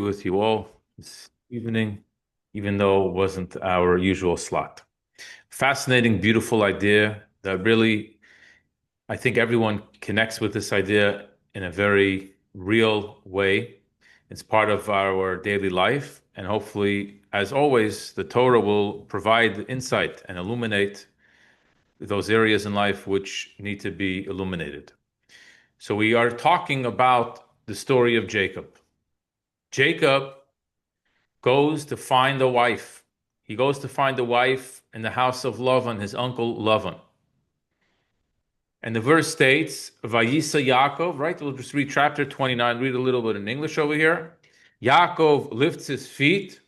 with you all this evening, even though it wasn't our usual slot. Fascinating, beautiful idea that really, I think everyone connects with this idea in a very real way. It's part of our daily life, and hopefully, as always, the Torah will provide insight and illuminate those areas in life which need to be illuminated. So we are talking about the story of Jacob. Jacob goes to find a wife. He goes to find a wife in the house of Lavan, his uncle Lavan. And the verse states, Vayeitzey Yaakov, right? We'll just read chapter 29, read a little bit in English over here. Yaakov lifts his feet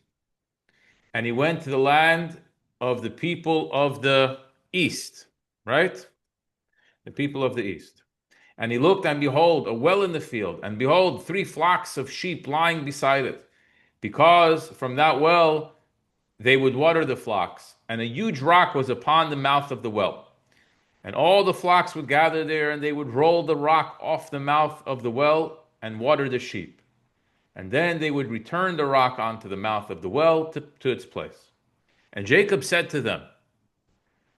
and he went to the land of the people of the east, right? The people of the east. And he looked, and behold, a well in the field, and behold, 3 flocks of sheep lying beside it, because from that well they would water the flocks, and a huge rock was upon the mouth of the well. And all the flocks would gather there, and they would roll the rock off the mouth of the well and water the sheep. And then they would return the rock onto the mouth of the well to its place. And Jacob said to them,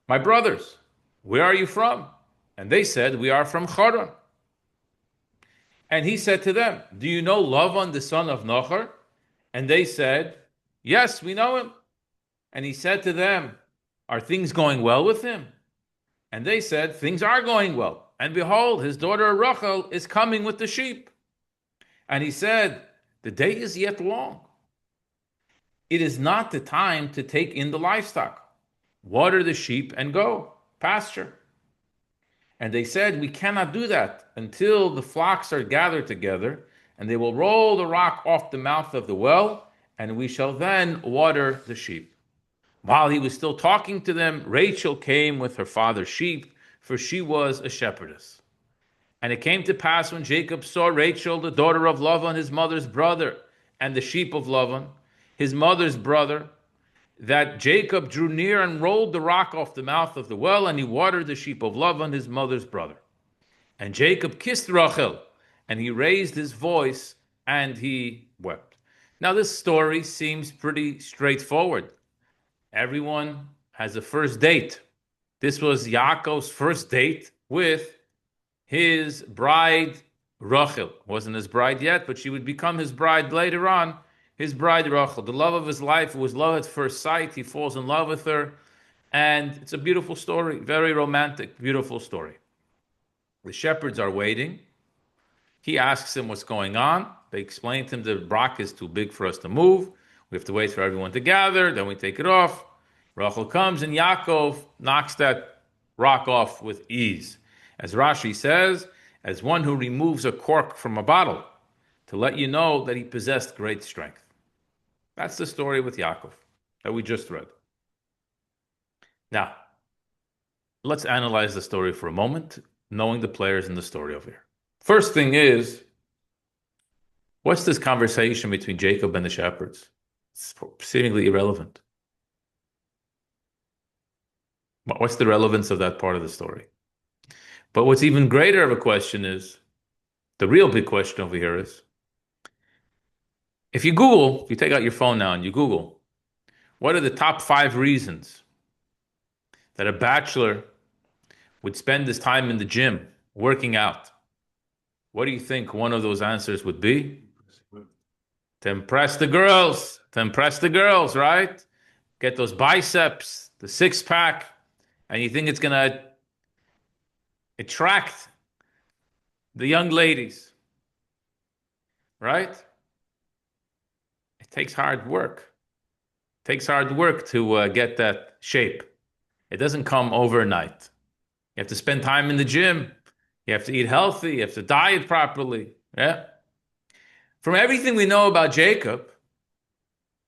My brothers, where are you from? And they said, We are from Haran. And he said to them, Do you know Lavan, the son of Nahor? And they said, Yes, we know him. And he said to them, Are things going well with him? And they said, Things are going well. And behold, his daughter Rachel is coming with the sheep. And he said, The day is yet long. It is not the time to take in the livestock. Water the sheep and go, pasture. And they said, We cannot do that until the flocks are gathered together, and they will roll the rock off the mouth of the well, and we shall then water the sheep. While he was still talking to them, Rachel came with her father's sheep, for she was a shepherdess. And it came to pass when Jacob saw Rachel, the daughter of Lavan, his mother's brother, and the sheep of Lavan, his mother's brother, that Jacob drew near and rolled the rock off the mouth of the well, and he watered the sheep of Lavan, his mother's brother. And Jacob kissed Rachel, and he raised his voice, and he wept. Now this story seems pretty straightforward. Everyone has a first date. This was Yaakov's first date with his bride, Rachel. Wasn't his bride yet, but she would become his bride later on. His bride, Rachel, the love of his life, was love at first sight. He falls in love with her. And it's a beautiful story, very romantic, beautiful story. The shepherds are waiting. He asks him what's going on. They explain to him the rock is too big for us to move. We have to wait for everyone to gather. Then we take it off. Rachel comes and Yaakov knocks that rock off with ease. As Rashi says, as one who removes a cork from a bottle to let you know that he possessed great strength. That's the story with Yaakov that we just read. Now, let's analyze the story for a moment, knowing the players in the story over here. First thing is, what's this conversation between Jacob and the shepherds? It's seemingly irrelevant. What's the relevance of that part of the story? But what's even greater of a question is, the real big question over here is, if you take out your phone now and you Google, what are the top 5 reasons that a bachelor would spend his time in the gym working out? What do you think one of those answers would be? To impress the girls. To impress the girls, right? Get those biceps, the 6-pack, and you think it's going to attract the young ladies, right? It takes hard work. It takes hard work to get that shape. It doesn't come overnight. You have to spend time in the gym. You have to eat healthy. You have to diet properly. Yeah. From everything we know about Jacob,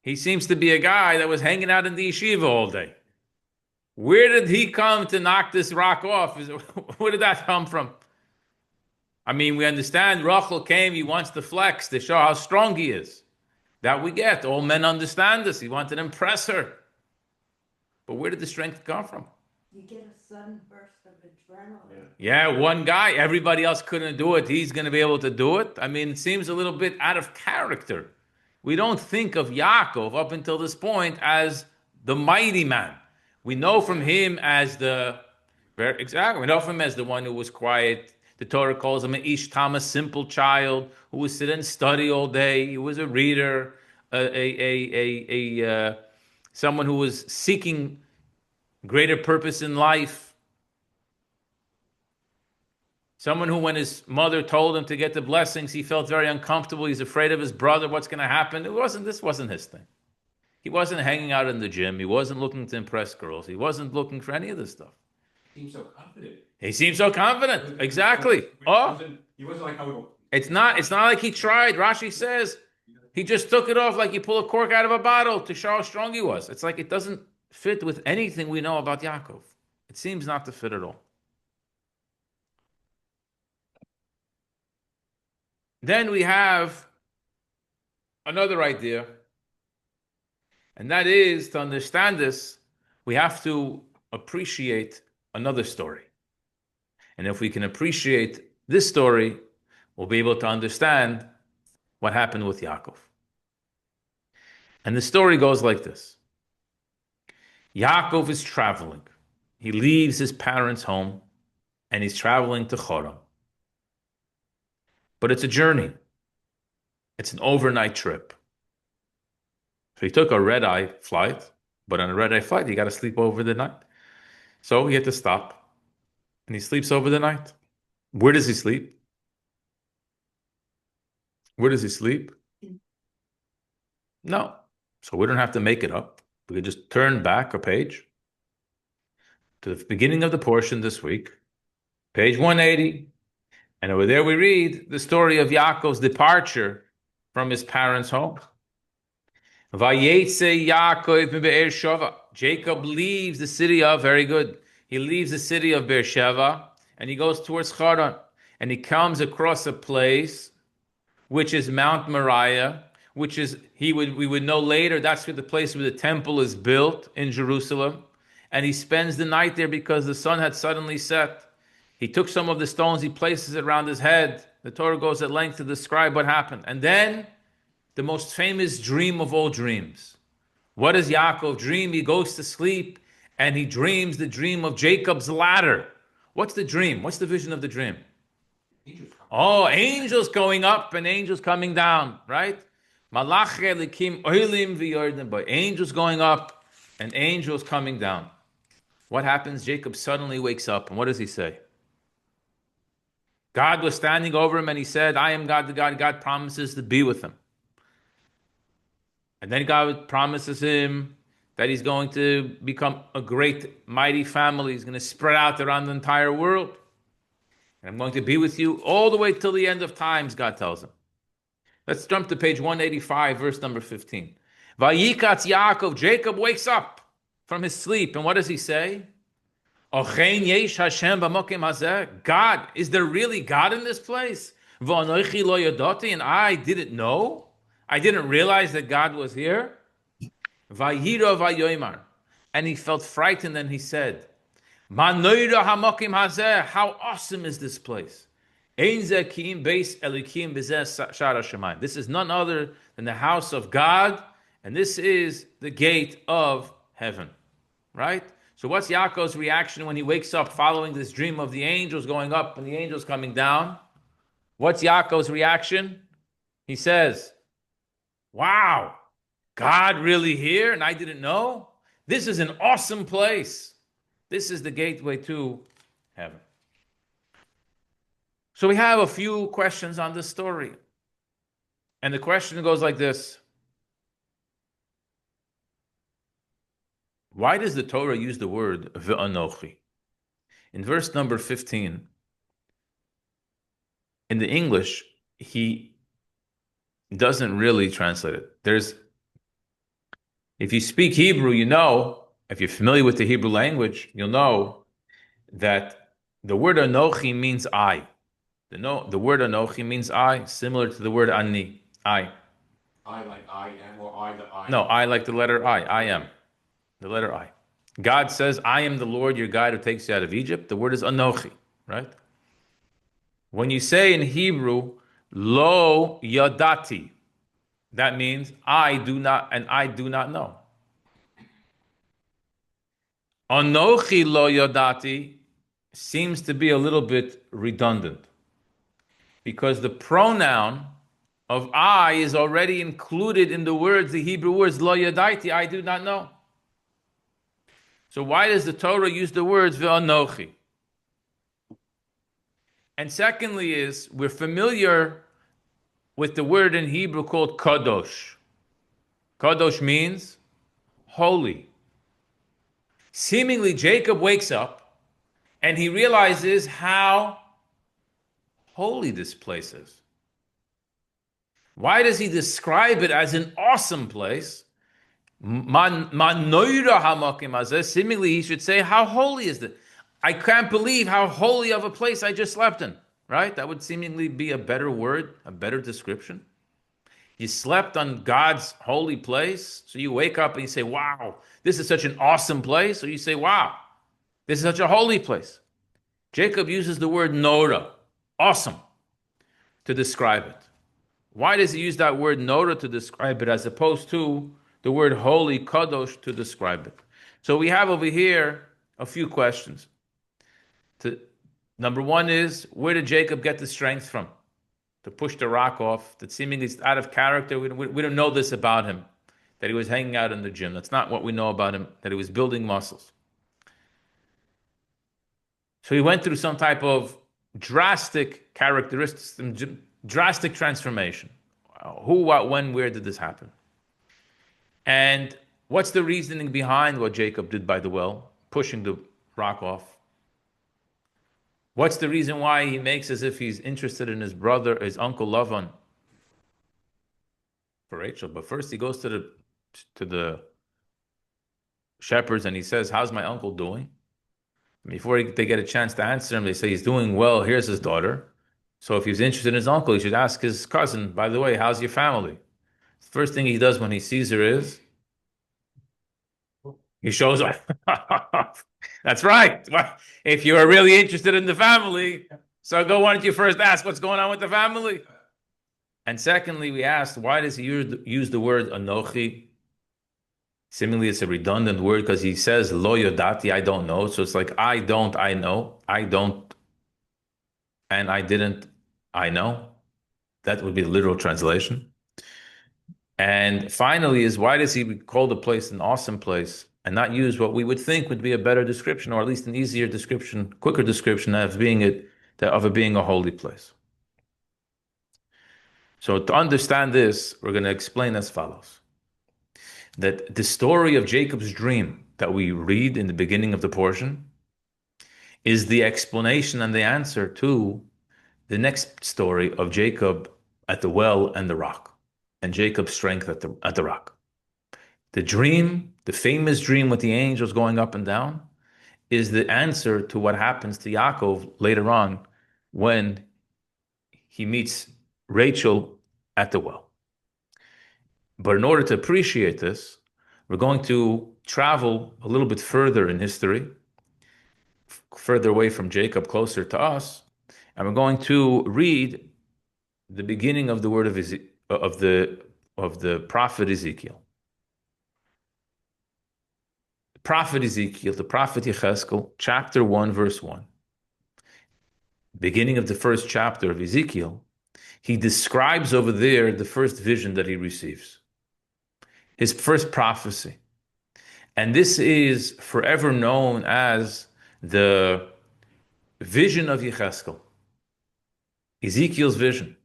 he seems to be a guy that was hanging out in the yeshiva all day. Where did he come to knock this rock off? Where did that come from? I mean, we understand Rachel came, he wants to flex, to show how strong he is. That we get. All men understand this. He wanted to impress her. But where did the strength come from? You get a sudden burst of adrenaline. Yeah, one guy. Everybody else couldn't do it. He's going to be able to do it. I mean, it seems a little bit out of character. We don't think of Yaakov up until this point as the mighty man. We know from him as exactly. We know from him as the one who was quiet. The Torah calls him an ish tam, a simple child who would sit and study all day. He was a reader, someone who was seeking greater purpose in life. Someone who, when his mother told him to get the blessings, he felt very uncomfortable. He's afraid of his brother. What's going to happen? This wasn't his thing. He wasn't hanging out in the gym. He wasn't looking to impress girls. He wasn't looking for any of this stuff. He seemed so confident. He seemed so confident. Exactly. He wasn't like, oh, it's not like he tried. Rashi says he just took it off like you pull a cork out of a bottle to show how strong he was. It's like it doesn't fit with anything we know about Yaakov. It seems not to fit at all. Then we have another idea, and that is, to understand this, we have to appreciate another story. And if we can appreciate this story, we'll be able to understand what happened with Yaakov. And the story goes like this. Yaakov is traveling. He leaves his parents' home, and he's traveling to Choram. But it's a journey. It's an overnight trip. So he took a red-eye flight, but on a red-eye flight, you got to sleep over the night. So he had to stop, and he sleeps over the night. Where does he sleep? Where does he sleep? No. So we don't have to make it up. We could just turn back a page to the beginning of the portion this week, page 180. And over there we read the story of Yaakov's departure from his parents' home. Vayeitzey Yaakov mi Be'er-Sheva. Jacob leaves the city of, very good, he leaves the city of Beersheba and he goes towards Haran. And he comes across a place which is Mount Moriah, which is, we would know later, that's where the place where the temple is built in Jerusalem. And he spends the night there because the sun had suddenly set. He took some of the stones, he places it around his head. The Torah goes at length to describe what happened. And then, the most famous dream of all dreams. What does Yaakov dream? He goes to sleep and he dreams the dream of Jacob's ladder. What's the dream? What's the vision of the dream? Angels going up and angels coming down, right? Angels going up and angels coming down. What happens? Jacob suddenly wakes up and what does he say? God was standing over him and he said, I am God, the God. God promises to be with him. And then God promises him that he's going to become a great, mighty family. He's going to spread out around the entire world. And I'm going to be with you all the way till the end of times, God tells him. Let's jump to page 185, verse number 15. Vayikatz Yaakov, Jacob wakes up from his sleep. And what does he say? Ochein yesh Hashem b'mokim hazeh. God, is there really God in this place? V'anochi lo yodoti, and I didn't know. I didn't realize that God was here. Vayira vayoymar, and he felt frightened, and he said, "Manoira hamokim hazeh. How awesome is this place? Ein zeh ki'im beis elikim b'zeh shara shemayim. This is none other than the house of God, and this is the gate of heaven." Right? So what's Yaakov's reaction when he wakes up following this dream of the angels going up and the angels coming down? What's Yaakov's reaction? He says, wow, God really here and I didn't know? This is an awesome place. This is the gateway to heaven. So we have a few questions on this story. And the question goes like this. Why does the Torah use the word ve'anochi? In verse number 15, in the English, he doesn't really translate it. If you speak Hebrew, you know, if you're familiar with the Hebrew language, you'll know that the word anochi means I. The word anochi means I, similar to the word ani, I. I like I am, or I the I? No, I like the letter I am. The letter I. God says, I am the Lord, your God who takes you out of Egypt. The word is anochi, right? When you say in Hebrew, lo yadati, That means I do not, and I do not know. Anochi lo yodati seems to be a little bit redundant because the pronoun of I is already included in the words, the Hebrew words lo yadaiti, I do not know. So why does the Torah use the words ve'anochi? And secondly is, we're familiar with the word in Hebrew called kadosh. Kadosh means holy. Seemingly Jacob wakes up and he realizes how holy this place is. Why does he describe it as an awesome place? Seemingly he should say, how holy is it? I can't believe how holy of a place I just slept in, right? That would seemingly be a better word, a better description. You slept on God's holy place, so you wake up and you say, wow, this is such an awesome place. Or you say, wow, this is such a holy place. Jacob uses the word nora, awesome, to describe it. Why does he use that word nora to describe it as opposed to the word holy, kadosh, to describe it? So we have over here a few questions. Number one is, where did Jacob get the strength from to push the rock off? That seemingly is out of character. We don't know this about him, that he was hanging out in the gym. That's not what we know about him, that he was building muscles. So he went through some type of drastic characteristics, drastic transformation. Who, what, when, where did this happen? And what's the reasoning behind what Jacob did by the well, pushing the rock off? What's the reason why he makes as if he's interested in his brother, his uncle Lavan, for Rachel? But first he goes to the shepherds and he says, how's my uncle doing? Before they get a chance to answer him, they say he's doing well. Here's his daughter. So if he's interested in his uncle, he should ask his cousin, by the way, how's your family? The first thing he does when he sees her is he shows up. That's right. If you are really interested in the family, so why don't you first ask what's going on with the family? And secondly, we asked, why does he use the word anochi? Similarly, it's a redundant word because he says lo yodati, I don't know. So it's like I don't, I know. I don't, and I didn't, I know. That would be the literal translation. And finally is, why does he call the place an awesome place and not use what we would think would be a better description, or at least an easier description, quicker description of it being a holy place? So to understand this, we're going to explain as follows. That the story of Jacob's dream that we read in the beginning of the portion is the explanation and the answer to the next story of Jacob at the well and the rock, and Jacob's strength at the rock. The dream, the famous dream with the angels going up and down, is the answer to what happens to Yaakov later on when he meets Rachel at the well. But in order to appreciate this, we're going to travel a little bit further in history, further away from Jacob, closer to us, and we're going to read the beginning of the word of the prophet Ezekiel. The prophet Ezekiel, the prophet Yecheskel, chapter 1, verse 1. Beginning of the first chapter of Ezekiel, he describes over there the first vision that he receives, his first prophecy. And this is forever known as the vision of Yecheskel, Ezekiel's vision.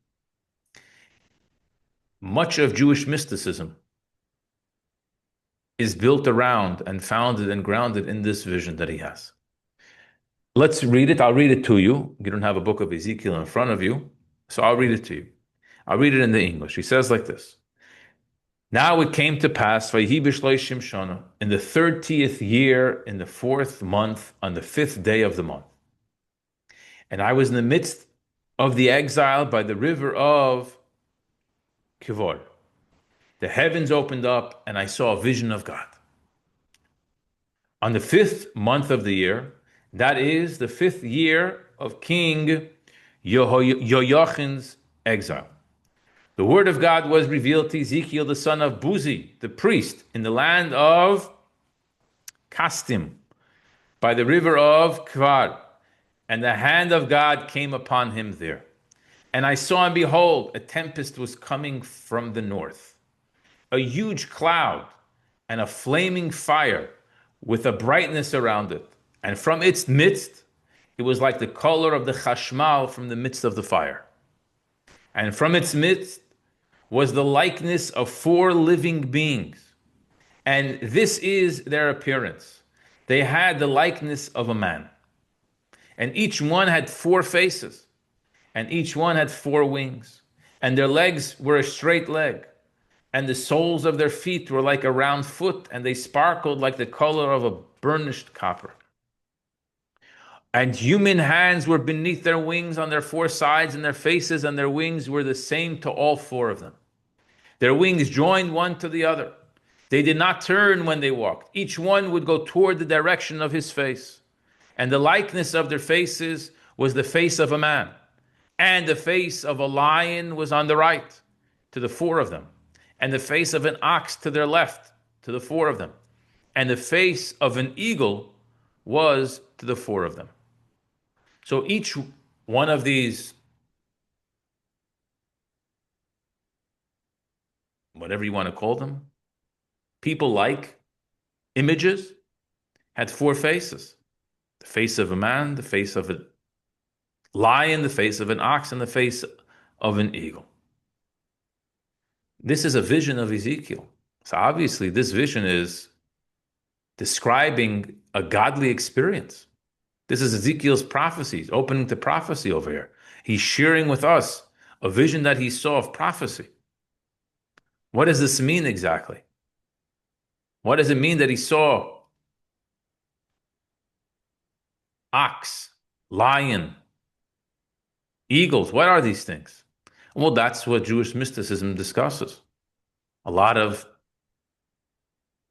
Much of Jewish mysticism is built around and founded and grounded in this vision that he has. Let's read it. I'll read it to you. You don't have a book of Ezekiel in front of you, so I'll read it to you. I'll read it in the English. He says like this. Now it came to pass, Vayhi b'shloishim shana, in the 30th year, in the 4th month, on the 5th day of the month. And I was in the midst of the exile by the river of Kivor. The heavens opened up and I saw a vision of God. On the 5th month of the year, that is the 5th year of King Yoyachin's exile. The word of God was revealed to Ezekiel, the son of Buzi, the priest, in the land of Kastim, by the river of Kvar. And the hand of God came upon him there. And I saw, and behold, a tempest was coming from the north, a huge cloud and a flaming fire with a brightness around it. And from its midst, it was like the color of the chashmal from the midst of the fire. And from its midst was the likeness of 4 living beings. And this is their appearance. They had the likeness of a man. And each one had 4 faces. And each one had 4 wings. And their legs were a straight leg. And the soles of their feet were like a round foot. And they sparkled like the color of a burnished copper. And human hands were beneath their wings on their 4 sides. And their faces and their wings were the same to all 4 of them. Their wings joined one to the other. They did not turn when they walked. Each one would go toward the direction of his face. And the likeness of their faces was the face of a man. And the face of a lion was on the right, to the 4 of them. And the face of an ox to their left, to the 4 of them. And the face of an eagle was to the 4 of them. So each one of these, whatever you want to call them, people like images, had 4 faces. The face of a man, the face of a lion, the face of an ox, and the face of an eagle. This is a vision of Ezekiel. So obviously this vision is describing a godly experience. This is Ezekiel's prophecies, opening to prophecy over here. He's sharing with us a vision that he saw of prophecy. What does this mean exactly? What does it mean that he saw ox, lion, eagles? What are these things? Well, that's what Jewish mysticism discusses. A lot of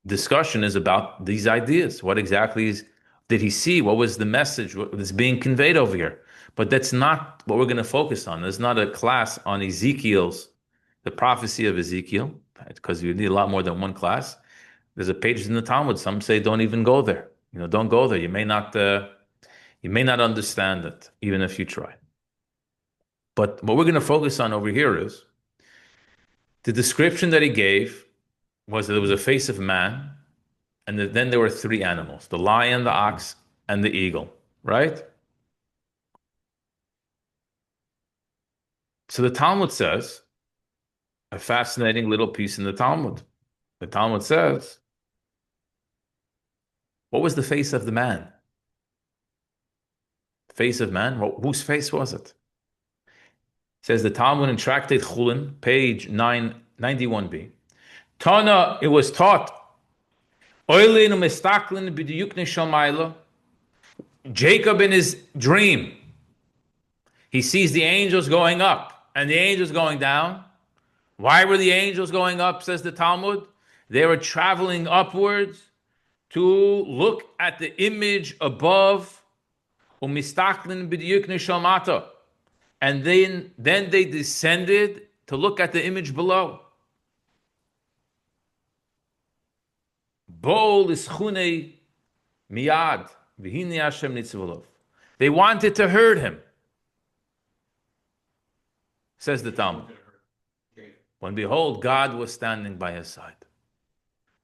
discussion is about these ideas. What exactly did he see? What was the message? What is being conveyed over here? But that's not what we're going to focus on. There's not a class on the prophecy of Ezekiel, because you need a lot more than one class. There's a page in the Talmud. Some say don't even go there. Don't go there. You may not understand it, even if you try. But what we're going to focus on over here is the description that he gave was that there was a face of man, and then there were 3 animals: the lion, the ox, and the eagle. Right? So the Talmud says a fascinating little piece in the Talmud. The Talmud says, what was the face of the man? The face of man? Whose face was it? Says the Talmud in Tractate Chulin, page 991b. Tana, it was taught. Jacob in his dream, he sees the angels going up and the angels going down. Why were the angels going up, says the Talmud? They were traveling upwards to look at the image above. And then they descended to look at the image below. They wanted to hurt him, says the Talmud. When behold, God was standing by his side.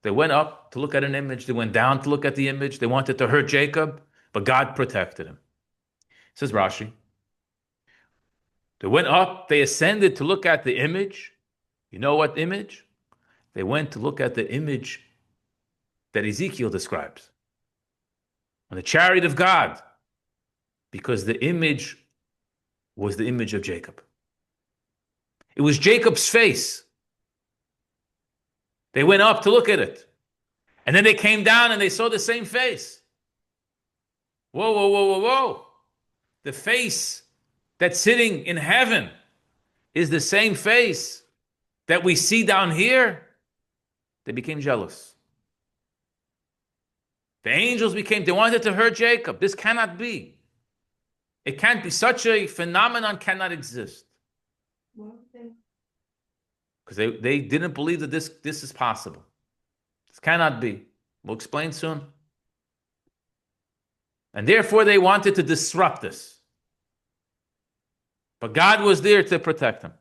They went up to look at an image. They went down to look at the image. They wanted to hurt Jacob, but God protected him. Says Rashi. They went up, they ascended to look at the image. You know what image? They went to look at the image that Ezekiel describes on the chariot of God, because the image was the image of Jacob. It was Jacob's face. They went up to look at it. And then they came down and they saw the same face. Whoa, whoa, whoa, whoa, whoa. The face that's sitting in heaven is the same face that we see down here. They became jealous. The angels they wanted to hurt Jacob. This cannot be. It can't be. Such a phenomenon cannot exist. Weren't they because they didn't believe that this is possible. This cannot be. We'll explain soon. And therefore they wanted to disrupt this. But God was there to protect them.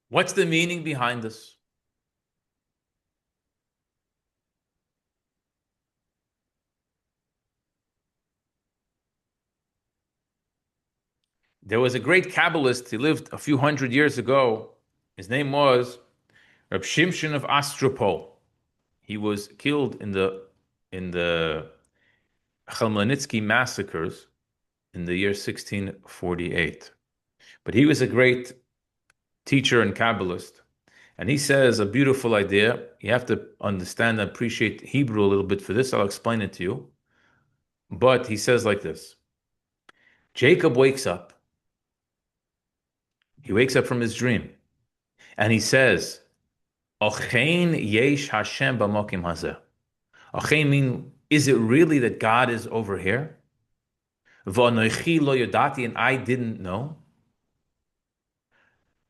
What's the meaning behind this? There was a great Kabbalist, he lived a few hundred years ago. His name was Reb Shimshon of Ostropol. He was killed in the Chmelnytsky massacres in the year 1648. But he was a great teacher and Kabbalist. And he says a beautiful idea. You have to understand and appreciate Hebrew a little bit for this. I'll explain it to you. But he says like this. Jacob wakes up. He wakes up from his dream. And he says, Ochein yesh Hashem b'mokim hazeh. Ochein mean, is it really that God is over here? V'anoichi lo yodati, and I didn't know.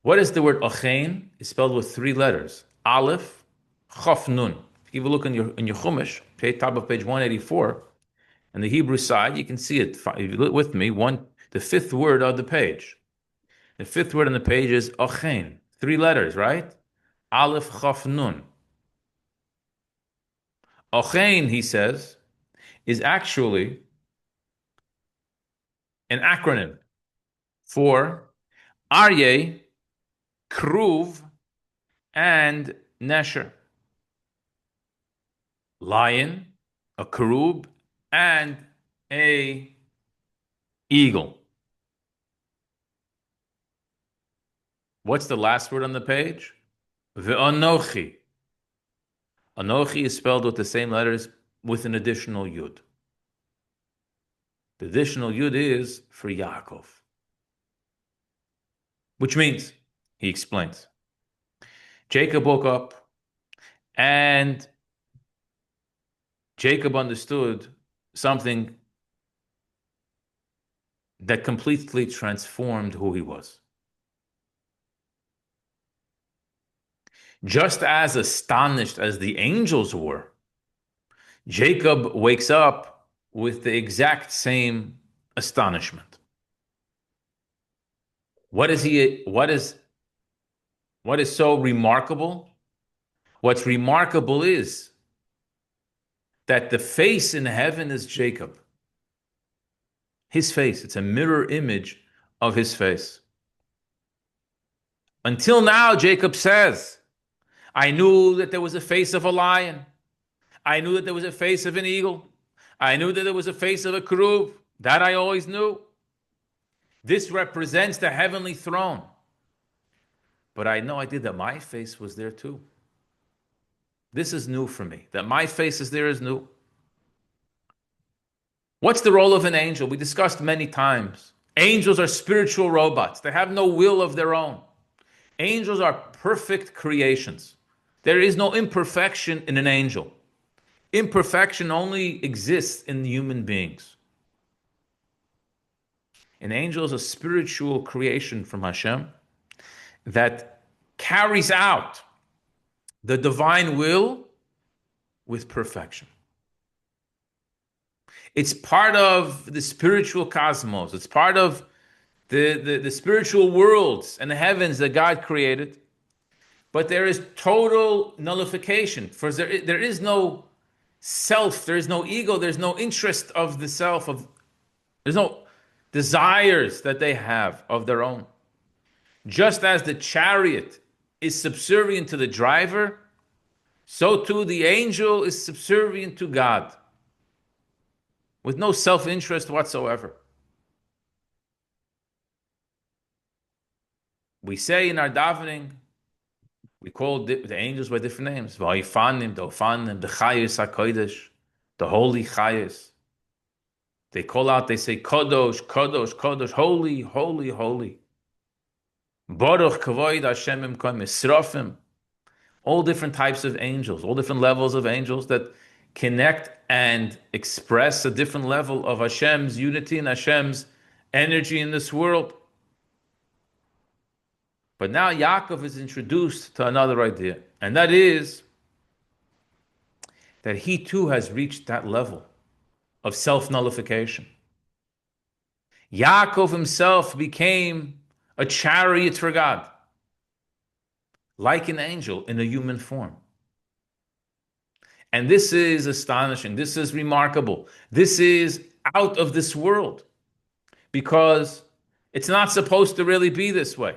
What is the word ochein? It's spelled with 3 letters. Aleph, Chof, Nun. If you look in your Chumash, top of page 184, on the Hebrew side, you can see it. If you look with me, the 5th word of the page. The 5th word on the page is ochein. 3 letters, right? Aleph, Chof, Nun. Ochein, he says, is actually an acronym for Aryeh, Kruv, and Nesher. Lion, a Karub, and a eagle. What's the last word on the page? Ve'anochi. Anochi is spelled with the same letters with an additional yud. The additional yud is for Yaakov. Which means, he explains, Jacob woke up and Jacob understood something that completely transformed who he was. Just as astonished as the angels were, Jacob wakes up with the exact same astonishment. What is so remarkable? What's remarkable is that the face in heaven is Jacob. His face, it's a mirror image of his face. Until now, Jacob says, I knew that there was a face of a lion. I knew that there was a face of an eagle. I knew that there was a face of a keruv. That I always knew. This represents the heavenly throne. But I know I did that my face was there too. This is new for me. That my face is there is new. What's the role of an angel? We discussed many times. Angels are spiritual robots. They have no will of their own. Angels are perfect creations. There is no imperfection in an angel. Imperfection only exists in human beings. An angel is a spiritual creation from Hashem that carries out the divine will with perfection. It's part of the spiritual cosmos. It's part of the spiritual worlds and the heavens that God created. But there is total nullification. For there is no self, there is no ego, there's no interest of the self, there's no desires that they have of their own. Just as the chariot is subservient to the driver, so too the angel is subservient to God, with no self-interest whatsoever. We say in our davening, we call the angels by different names. Vayeifanim, the Ofanim, the Chayos HaKodesh, the Holy Chayos. They call out, they say, Kodosh, Kodosh, Kodosh, Holy, Holy, Holy. Baruch Kavoid Hashem Imkom Misrafim. All different types of angels, all different levels of angels that connect and express a different level of Hashem's unity and Hashem's energy in this world. But now Yaakov is introduced to another idea, and that is that he too has reached that level of self-nullification. Yaakov himself became a chariot for God, like an angel in a human form. And this is astonishing. This is remarkable. This is out of this world, because it's not supposed to really be this way.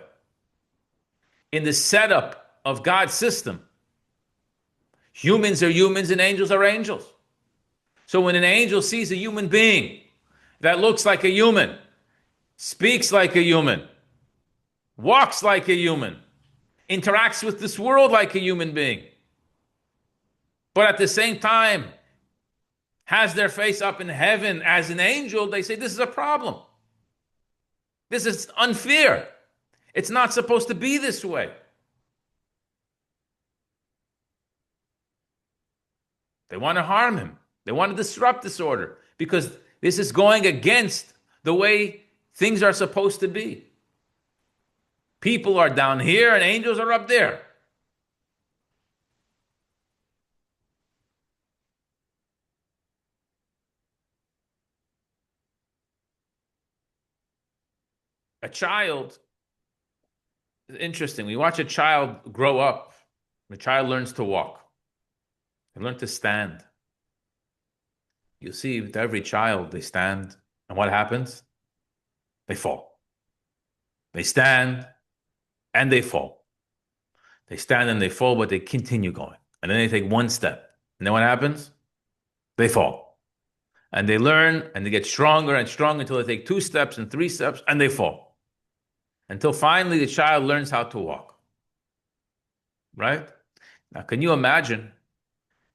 In the setup of God's system, humans are humans and angels are angels. So when an angel sees a human being that looks like a human, speaks like a human, walks like a human, interacts with this world like a human being, but at the same time has their face up in heaven as an angel, they say this is a problem. This is unfair. It's not supposed to be this way. They want to harm him. They want to disrupt this order because this is going against the way things are supposed to be. People are down here and angels are up there. A child, it's interesting. We watch a child grow up. The child learns to walk. They learn to stand. You see, with every child, they stand. And what happens? They fall. They stand and they fall. They stand and they fall, but they continue going. And then they take one step. And then what happens? They fall. And they learn and they get stronger and stronger until they take 2 steps and 3 steps and they fall. Until finally the child learns how to walk. Right? Now, can you imagine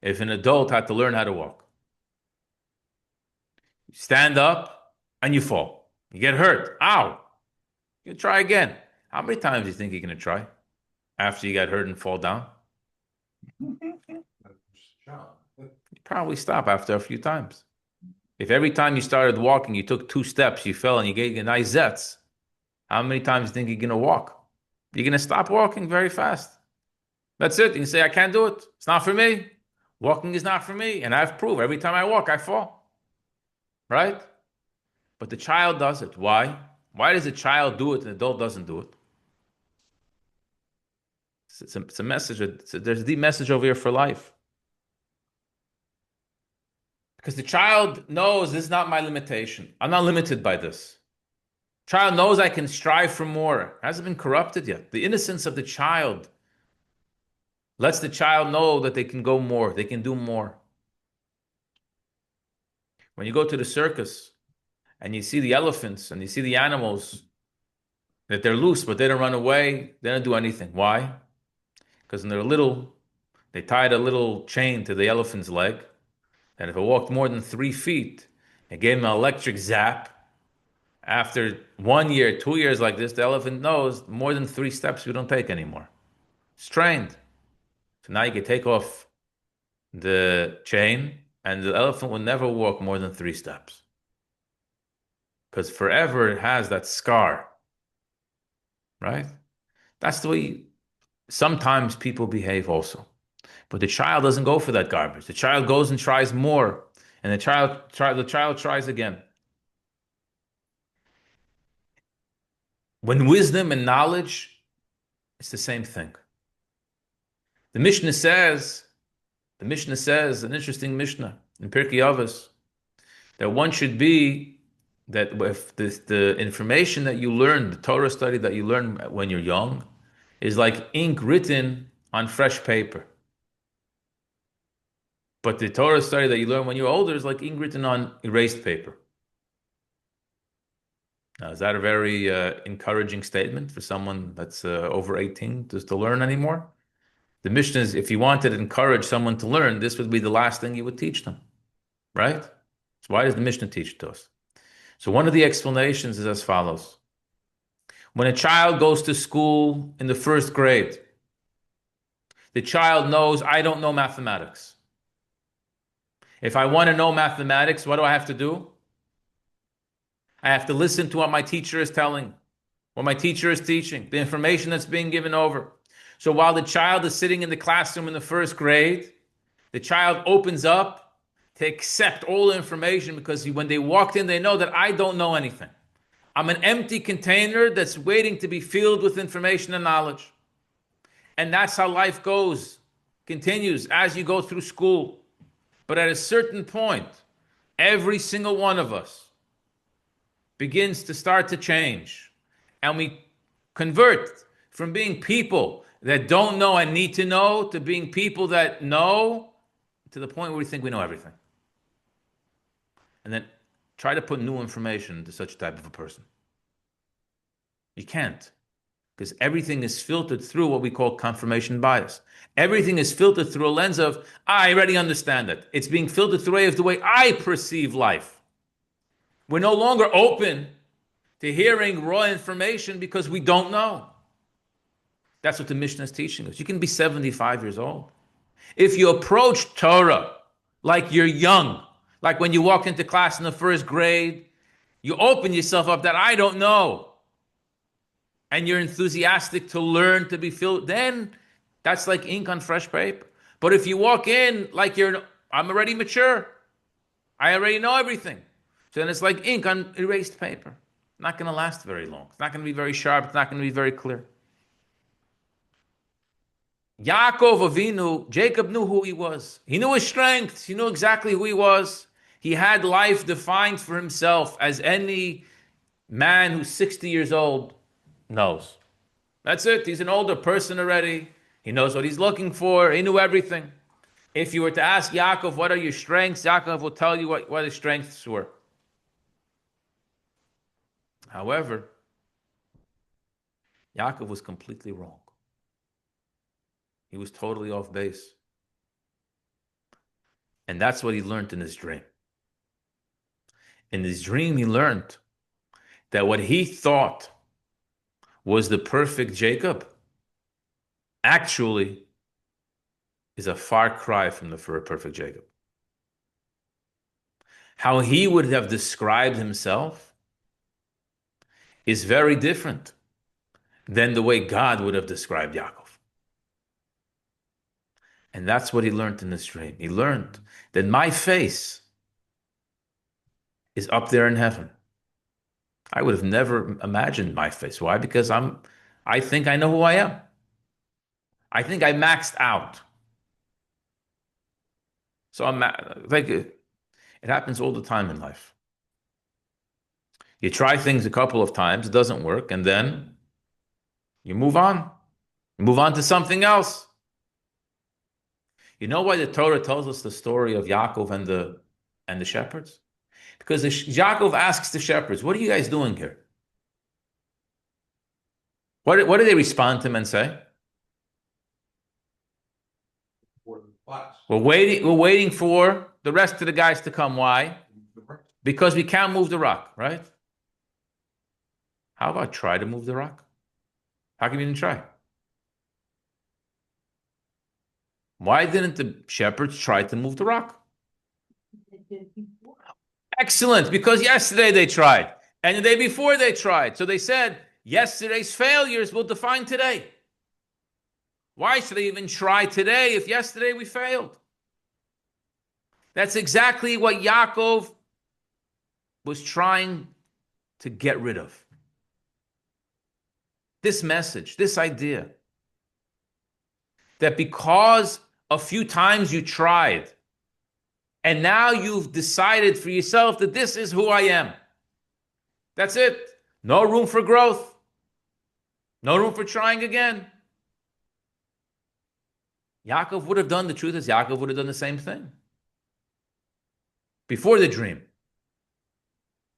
if an adult had to learn how to walk? You stand up and you fall. You get hurt. Ow! You try again. How many times do you think you're going to try after you got hurt and fall down? You probably stop after a few times. If every time you started walking, you took 2 steps, you fell and you gave you nice zets, how many times do you think you're going to walk? You're going to stop walking very fast. That's it. You can say, I can't do it. It's not for me. Walking is not for me. And I've proved every time I walk, I fall. Right? But the child does it. Why? Why does a child do it and an adult doesn't do it? It's a message. There's a deep message over here for life. Because the child knows this is not my limitation. I'm not limited by this. Child knows I can strive for more. It hasn't been corrupted yet. The innocence of the child lets the child know that they can go more. They can do more. When you go to the circus and you see the elephants and you see the animals, that they're loose, but they don't run away, they don't do anything. Why? Because when they're little, they tied a little chain to the elephant's leg. And if it walked more than 3 feet, it gave him an electric zap. After 1 year, 2 years like this, the elephant knows more than 3 steps we don't take anymore. It's trained. So now you can take off the chain and the elephant will never walk more than 3 steps. Because forever it has that scar. Right? That's the way sometimes people behave also. But the child doesn't go for that garbage. The child goes and tries more. And the child tries again. When wisdom and knowledge, it's the same thing. The Mishnah says, an interesting Mishnah in Pirkei Avos, that one should be, that if the information that you learn, the Torah study that you learn when you're young, is like ink written on fresh paper. But the Torah study that you learn when you're older is like ink written on erased paper. Now, is that a very encouraging statement for someone that's over 18 just to learn anymore? The Mishnah is, if you wanted to encourage someone to learn, this would be the last thing you would teach them, right? So why does the Mishnah teach it to us? So one of the explanations is as follows. When a child goes to school in the 1st grade, the child knows, I don't know mathematics. If I want to know mathematics, what do I have to do? I have to listen to what my teacher is telling, what my teacher is teaching, the information that's being given over. So while the child is sitting in the classroom in the first grade, the child opens up to accept all the information because when they walked in, they know that I don't know anything. I'm an empty container that's waiting to be filled with information and knowledge. And that's how life goes, continues as you go through school. But at a certain point, every single one of us begins to start to change. And we convert from being people that don't know and need to know to being people that know, to the point where we think we know everything. And then try to put new information into such a type of a person. You can't. Because everything is filtered through what we call confirmation bias. Everything is filtered through a lens of, I already understand it. It's being filtered through the way I perceive life. We're no longer open to hearing raw information because we don't know. That's what the Mishnah is teaching us. You can be 75 years old. If you approach Torah like you're young, like when you walk into class in the first grade, you open yourself up that I don't know. And you're enthusiastic to learn, to be filled, then that's like ink on fresh paper. But if you walk in like I'm already mature, I already know everything. So then it's like ink on erased paper. Not going to last very long. It's not going to be very sharp. It's not going to be very clear. Yaakov Avinu, Jacob knew who he was. He knew his strengths. He knew exactly who he was. He had life defined for himself as any man who's 60 years old knows. That's it. He's an older person already. He knows what he's looking for. He knew everything. If you were to ask Yaakov, what are your strengths? Yaakov will tell you what his strengths were. However, Yaakov was completely wrong. He was totally off base. And that's what he learned in his dream. In his dream, he learned that what he thought was the perfect Jacob actually is a far cry from the perfect Jacob. How he would have described himself is very different than the way God would have described Yaakov. And that's what he learned in this dream. He learned that my face is up there in heaven. I would have never imagined my face. Why? Because I think I know who I am. I think I maxed out. So it happens all the time in life. You try things a couple of times, it doesn't work, and then you move on. You move on to something else. You know why the Torah tells us the story of Yaakov and the shepherds? Because Yaakov asks the shepherds, what are you guys doing here? What do they respond to him and say? We're waiting for the rest of the guys to come. Why? Because we can't move the rock, right? How about try to move the rock? How come you didn't try? Why didn't the shepherds try to move the rock? Excellent, because yesterday they tried, and the day before they tried. So they said, yesterday's failures will define today. Why should they even try today if yesterday we failed? That's exactly what Yaakov was trying to get rid of. This message, this idea, that because a few times you tried, and now you've decided for yourself that this is who I am. That's it. No room for growth. No room for trying again. Yaakov would have done, the truth is, Yaakov would have done the same thing before the dream.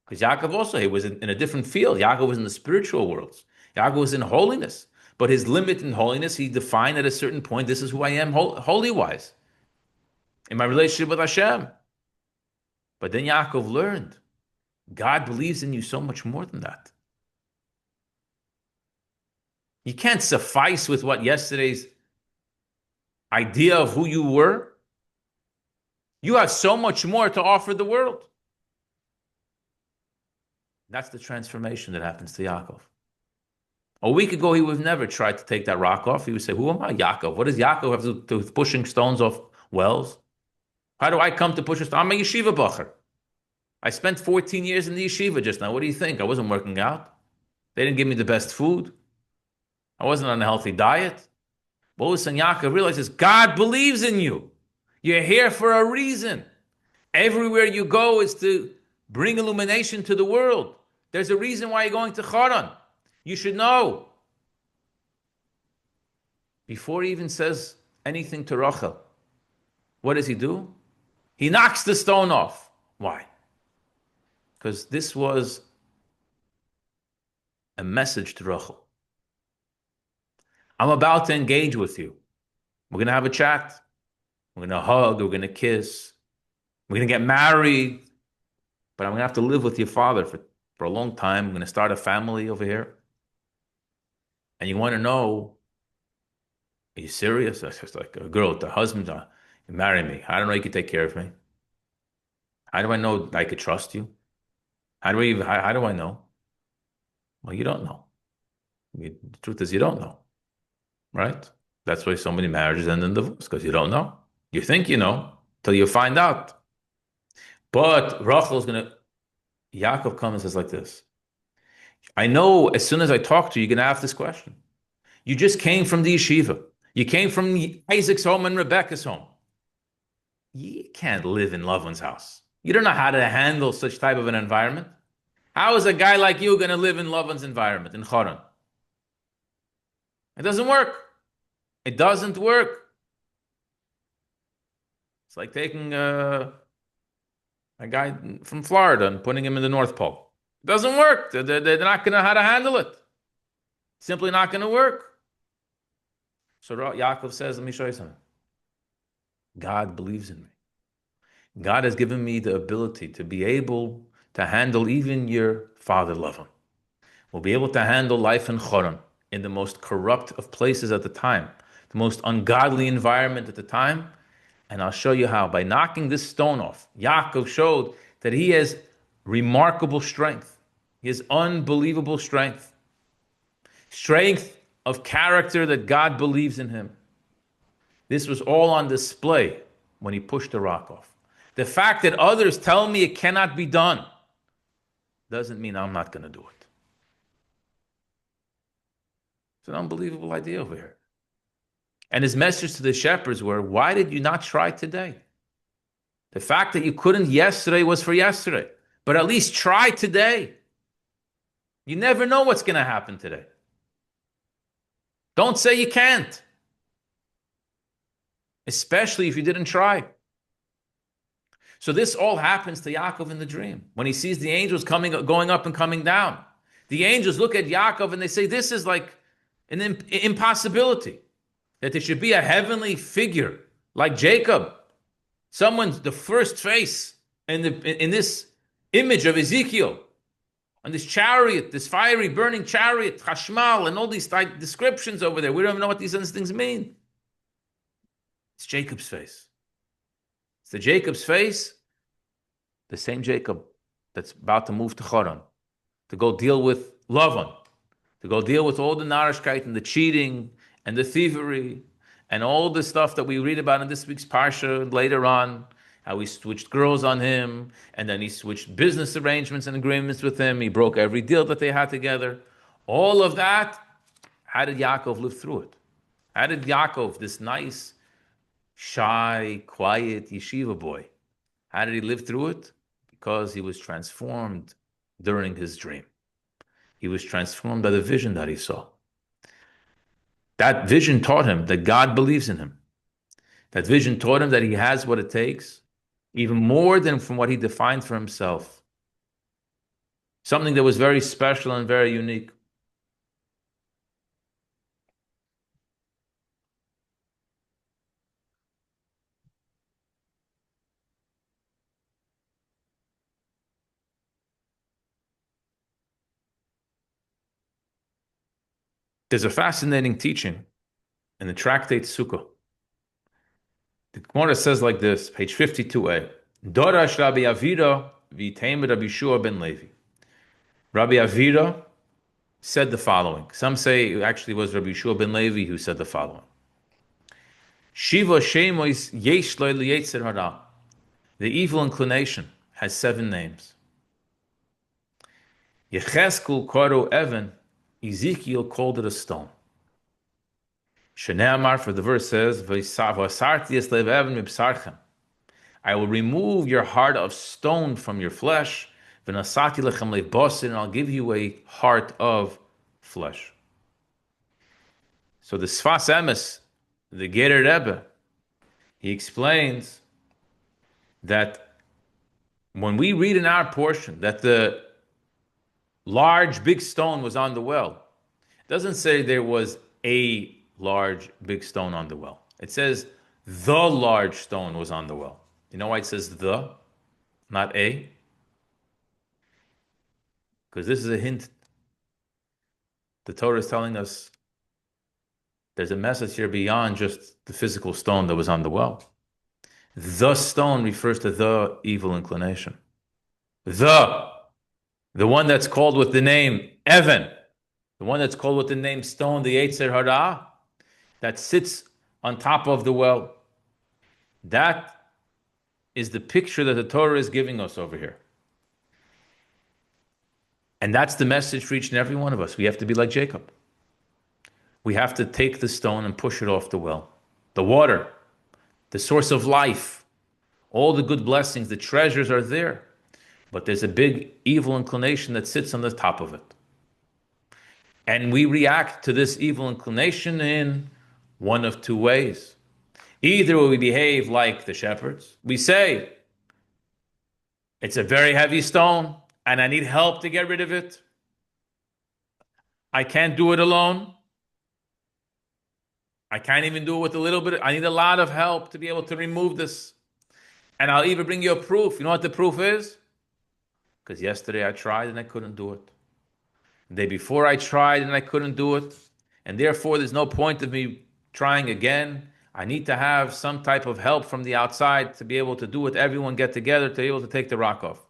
Because Yaakov also, he was in a different field. Yaakov was in the spiritual worlds. Yaakov was in holiness. But his limit in holiness, he defined at a certain point, this is who I am holy-wise, in my relationship with Hashem. But then Yaakov learned, God believes in you so much more than that. You can't suffice with what yesterday's idea of who you were. You have so much more to offer the world. That's the transformation that happens to Yaakov. A week ago, he would have never tried to take that rock off. He would say, who am I, Yaakov? What does Yaakov have to do with pushing stones off wells? How do I come to push a stone? I'm a yeshiva bacher. I spent 14 years in the yeshiva just now. What do you think? I wasn't working out. They didn't give me the best food. I wasn't on a healthy diet. But all of a sudden, Yaakov realizes God believes in you. You're here for a reason. Everywhere you go is to bring illumination to the world. There's a reason why you're going to Haran. You should know. Before he even says anything to Rachel, what does he do? He knocks the stone off. Why? Because this was a message to Rachel. I'm about to engage with you. We're going to have a chat. We're going to hug. We're going to kiss. We're going to get married. But I'm going to have to live with your father for a long time. I'm going to start a family over here. And you want to know, are you serious? That's just like a girl, the husband, you marry me. I don't know you could take care of me. How do I know I could trust you? How do I know? Well, you don't know. The truth is you don't know. Right? That's why so many marriages end in divorce, because you don't know. You think you know till you find out. But Rachel's Yaakov comes and says like this. I know as soon as I talk to you, you're going to ask this question. You just came from the yeshiva. You came from Isaac's home and Rebecca's home. You can't live in loved one's house. You don't know how to handle such type of an environment. How is a guy like you going to live in loved one's environment, in Haran? It doesn't work. It doesn't work. It's like taking a guy from Florida and putting him in the North Pole. It doesn't work. They're not going to know how to handle it. Simply not going to work. So Yaakov says, let me show you something. God believes in me. God has given me the ability to be able to handle even your father, love him. We'll be able to handle life in Haran, in the most corrupt of places at the time, the most ungodly environment at the time. And I'll show you how. By knocking this stone off, Yaakov showed that he has remarkable strength. He has unbelievable strength. Strength of character that God believes in him. This was all on display when he pushed the rock off. The fact that others tell me it cannot be done doesn't mean I'm not going to do it. It's an unbelievable idea over here. And his message to the shepherds were, why did you not try today? The fact that you couldn't yesterday was for yesterday. But at least try today. You never know what's going to happen today. Don't say you can't. Especially if you didn't try. So this all happens to Yaakov in the dream. When he sees the angels going up and coming down. The angels look at Yaakov and they say, this is like an impossibility. That there should be a heavenly figure like Jacob. Someone's the first face in this image of Ezekiel. On this chariot, this fiery burning chariot, Chashmal, and all these descriptions over there. We don't even know what these things mean. It's Jacob's face. It's the Jacob's face, the same Jacob that's about to move to Haran, to go deal with Lavan, to go deal with all the narishkeit and the cheating and the thievery and all the stuff that we read about in this week's Parsha later on, how he switched girls on him, and then he switched business arrangements and agreements with him. He broke every deal that they had together. All of that, how did Yaakov live through it? How did Yaakov, this nice, shy, quiet yeshiva boy, how did he live through it? Because he was transformed during his dream. He was transformed by the vision that he saw. That vision taught him that God believes in him. That vision taught him that he has what it takes, even more than from what he defined for himself. Something that was very special and very unique. There's a fascinating teaching in the tractate Sukkah. The Gemara says like this, page 52a, Dorash Rabbi Avida v'iteim Rabbi Yeshua ben Levi. Rabbi Avira said the following. Some say it actually was Rabbi Yeshua ben Levi who said the following. Shiva Shemois Yesh Lo Yetzer Hara. The evil inclination has 7 names. Yecheskel Koro Evan, Ezekiel called it a stone. Sheneamar, for the verse says, V'asarti es lev Evan mibsarchem. I will remove your heart of stone from your flesh, v'nasati lechem lev basin, and I'll give you a heart of flesh. So the Sfas Emes, the Gerer Rebbe, he explains that when we read in our portion that the large big stone was on the well, it doesn't say there was a large big stone on the well. It says the large stone was on the well. You know why it says the, not a? Because this is a hint. The Torah is telling us there's a message here beyond just the physical stone that was on the well. The stone refers to the evil inclination. The one that's called with the name Evan, the one that's called with the name stone, the Yetzer Hara, that sits on top of the well. That is the picture that the Torah is giving us over here. And that's the message for each and every one of us. We have to be like Jacob. We have to take the stone and push it off the well. The water, the source of life, all the good blessings, the treasures are there. But there's a big evil inclination that sits on the top of it. And we react to this evil inclination in one of 2 ways. Either we behave like the shepherds. We say, it's a very heavy stone, and I need help to get rid of it. I can't do it alone. I can't even do it with a little bit. I need a lot of help to be able to remove this. And I'll even bring you a proof. You know what the proof is? Because yesterday I tried and I couldn't do it. The day before I tried and I couldn't do it. And therefore there's no point of me trying again. I need to have some type of help from the outside to be able to do it. Everyone get together to be able to take the rock off.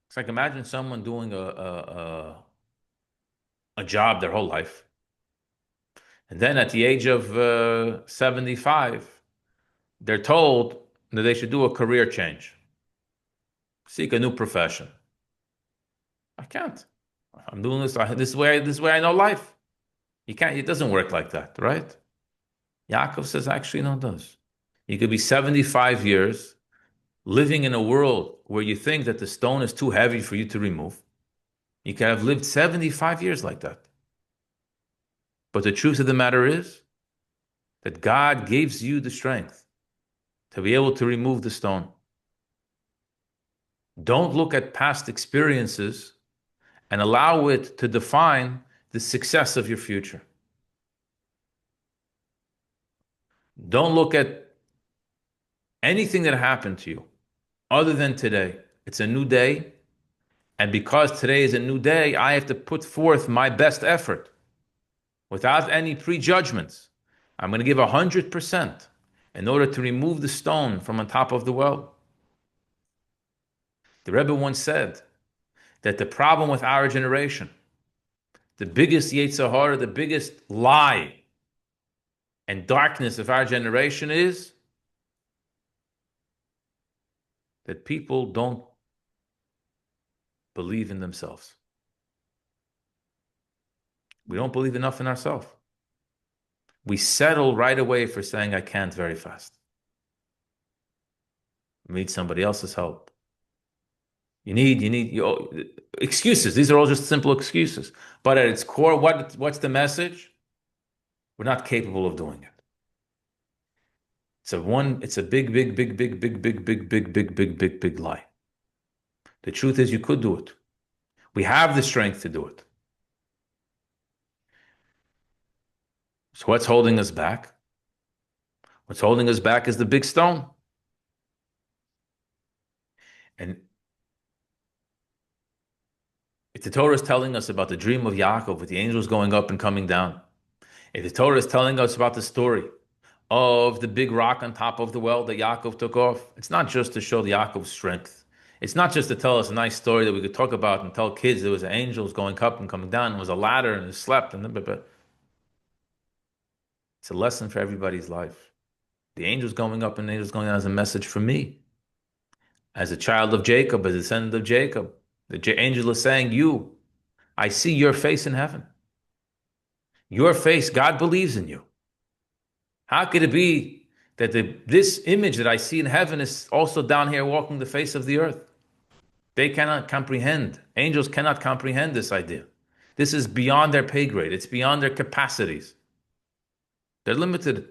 It's like imagine someone doing a job their whole life. And then at the age of 75, they're told that they should do a career change. Seek a new profession. I can't. I'm doing this. This is way I know life. You can't. It doesn't work like that, right? Yaakov says, actually, no, it does. You could be 75 years living in a world where you think that the stone is too heavy for you to remove. You could have lived 75 years like that. But the truth of the matter is that God gives you the strength to be able to remove the stone. Don't look at past experiences and allow it to define the success of your future. Don't look at anything that happened to you other than today. It's a new day. And because today is a new day, I have to put forth my best effort without any prejudgments. I'm going to give 100% in order to remove the stone from on top of the well. The Rebbe once said that the problem with our generation, the biggest Yetzer Hara, the biggest lie and darkness of our generation is that people don't believe in themselves. We don't believe enough in ourselves. We settle right away for saying, I can't very fast. We need somebody else's help. You need excuses. These are all just simple excuses. But at its core, what's the message? We're not capable of doing it. It's a big lie. The truth is you could do it. We have the strength to do it. So what's holding us back? What's holding us back is the big stone. And if the Torah is telling us about the dream of Yaakov with the angels going up and coming down, if the Torah is telling us about the story of the big rock on top of the well that Yaakov took off. It's not just to show Yaakov's strength. It's not just to tell us a nice story that we could talk about and tell kids there was angels going up and coming down, and it was a ladder and it slept and but it's a lesson for everybody's life. The angels going up and angels going down is a message for me. As a child of Jacob, as a descendant of Jacob, the angel is saying, I see your face in heaven. Your face, God believes in you. How could it be that this image that I see in heaven is also down here walking the face of the earth? They cannot comprehend. Angels cannot comprehend this idea. This is beyond their pay grade. It's beyond their capacities. They're limited.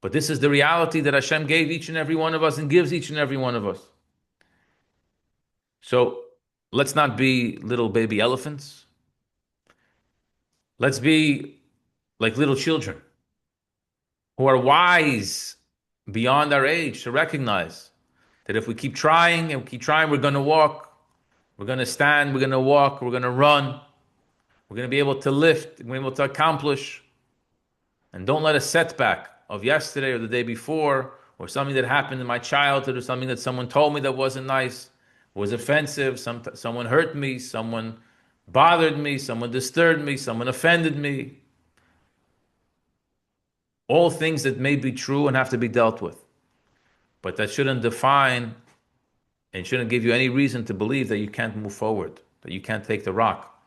But this is the reality that Hashem gave each and every one of us and gives each and every one of us. So let's not be little baby elephants. Let's be like little children who are wise beyond our age to recognize that if we keep trying and we keep trying, we're going to walk, we're going to stand, we're going to walk, we're going to run, we're going to be able to lift, we're going to be able to accomplish. And don't let a setback of yesterday or the day before or something that happened in my childhood or something that someone told me that wasn't nice, was offensive, someone hurt me, someone bothered me, someone disturbed me, someone offended me. All things that may be true and have to be dealt with. But that shouldn't define and shouldn't give you any reason to believe that you can't move forward, that you can't take the rock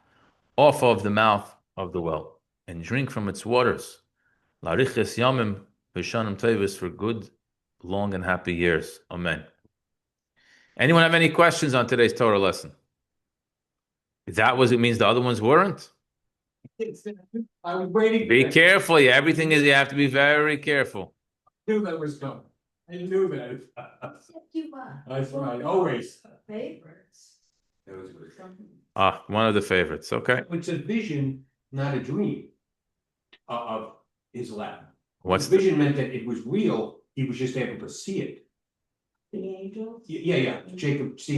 off of the mouth of the well and drink from its waters. Lariches yamim v'shanim tevis, for good, long and happy years. Amen. Anyone have any questions on today's Torah lesson? Is that what it means the other ones weren't? I was waiting. Be careful. Yeah, everything is, you have to be very careful. I knew that was coming. I knew that. Set you up. That's right, always. Favorites. That was good. One of the favorites. Okay. It's a vision, not a dream, of his lab. What's The vision meant that it was real, he was just able to see it. The angels. Yeah, Jacob seeing